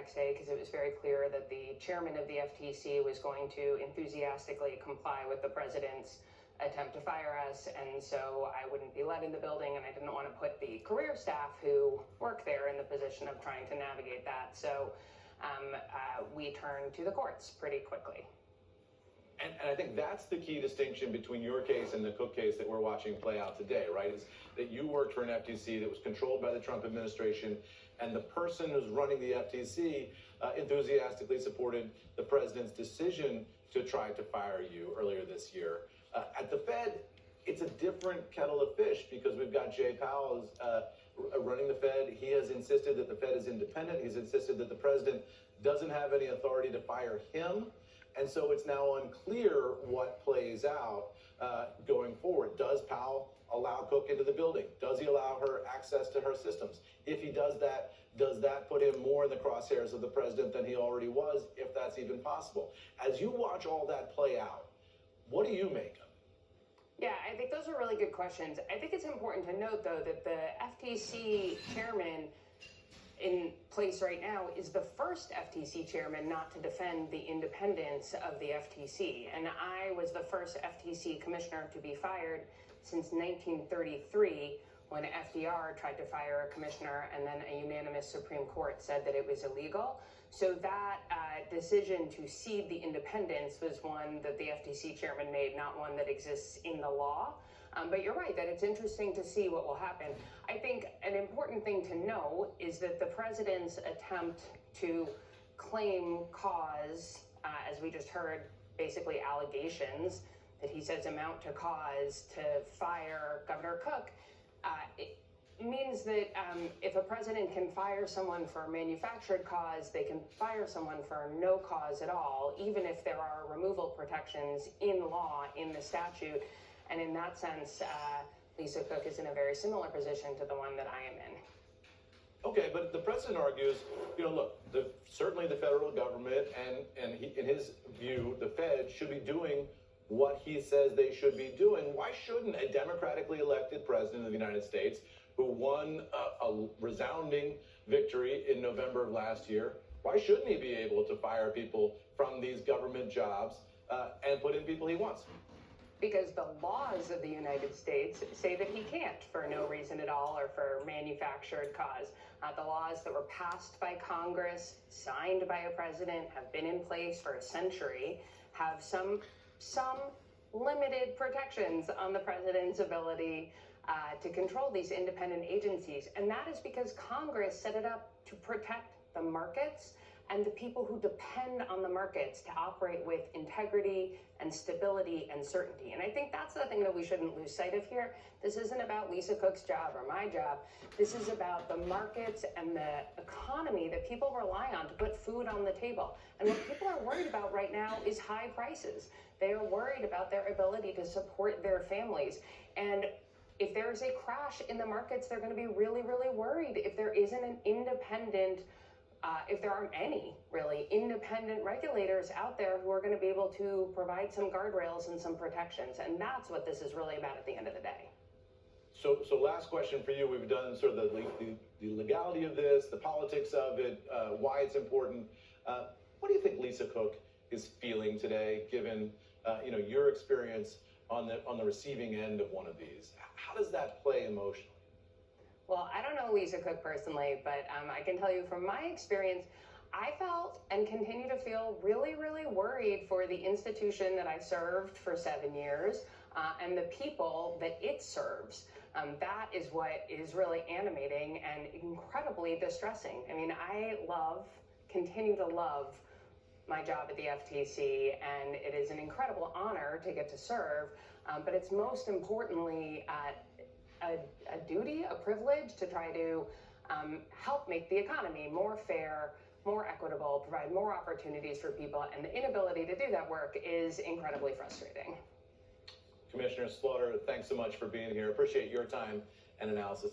next day because it was very clear that the chairman of the FTC was going to enthusiastically comply with the president's attempt to fire us, and so I wouldn't be let in the building, and I didn't want to put the career staff who work there in the position of trying to navigate that. So we turned to the courts pretty quickly. And I think that's the key distinction between your case and the Cook case that we're watching play out today, right? Is that you worked for an FTC that was controlled by the Trump administration, and the person who's running the FTC enthusiastically supported the president's decision to try to fire you earlier this year. At the Fed, it's a different kettle of fish because we've got Jay Powell running the Fed. He has insisted that the Fed is independent. He's insisted that the president doesn't have any authority to fire him. And so it's now unclear what plays out going forward. Does Powell allow Cook into the building? Does he allow her access to her systems? If he does that put him more in the crosshairs of the president than he already was, if that's even possible? As you watch all that play out, what do you make of it? Yeah, I think those are really good questions. I think it's important to note, though, that the FTC chairman in place right now is the first FTC chairman not to defend the independence of the FTC. And I was the first FTC commissioner to be fired since 1933 when FDR tried to fire a commissioner and then a unanimous Supreme Court said that it was illegal. So that decision to cede the independence was one that the FTC chairman made, not one that exists in the law. But you're right that it's interesting to see what will happen. I think an important thing to know is that the president's attempt to claim cause, as we just heard, basically allegations that he says amount to cause to fire Governor Cook, it means that if a president can fire someone for a manufactured cause, they can fire someone for no cause at all, even if there are removal protections in law, in the statute. And in that sense, Lisa Cook is in a very similar position to the one that I am in. Okay, but the president argues, look, certainly the federal government and in his view, the Fed should be doing what he says they should be doing. Why shouldn't a democratically elected president of the United States who won a resounding victory in November of last year, why shouldn't he be able to fire people from these government jobs and put in people he wants? Because the laws of the United States say that he can't for no reason at all or for manufactured cause. The laws that were passed by Congress, signed by a president, have been in place for a century, have some limited protections on the president's ability to control these independent agencies. And that is because Congress set it up to protect the markets and the people who depend on the markets to operate with integrity and stability and certainty. And I think that's the thing that we shouldn't lose sight of here. This isn't about Lisa Cook's job or my job. This is about the markets and the economy that people rely on to put food on the table. And what people are worried about right now is high prices. They are worried about their ability to support their families. And if there's a crash in the markets, they're going to be really, really worried if there isn't an independent if there aren't any really independent regulators out there who are going to be able to provide some guardrails and some protections. And that's what this is really about at the end of the day. So last question for you. We've done sort of the legality of this, the politics of it, why it's important. What do you think Lisa Cook is feeling today, given your experience on the receiving end of one of these? How does that play emotionally? Well, I don't know Lisa Cook personally, but I can tell you from my experience, I felt and continue to feel really, really worried for the institution that I served for 7 years and the people that it serves. That is what is really animating and incredibly distressing. I mean, continue to love my job at the FTC, and it is an incredible honor to get to serve, but it's most importantly a duty, a privilege to try to help make the economy more fair, more equitable, provide more opportunities for people, and the inability to do that work is incredibly frustrating. Commissioner Slaughter, thanks so much for being here. Appreciate your time and analysis.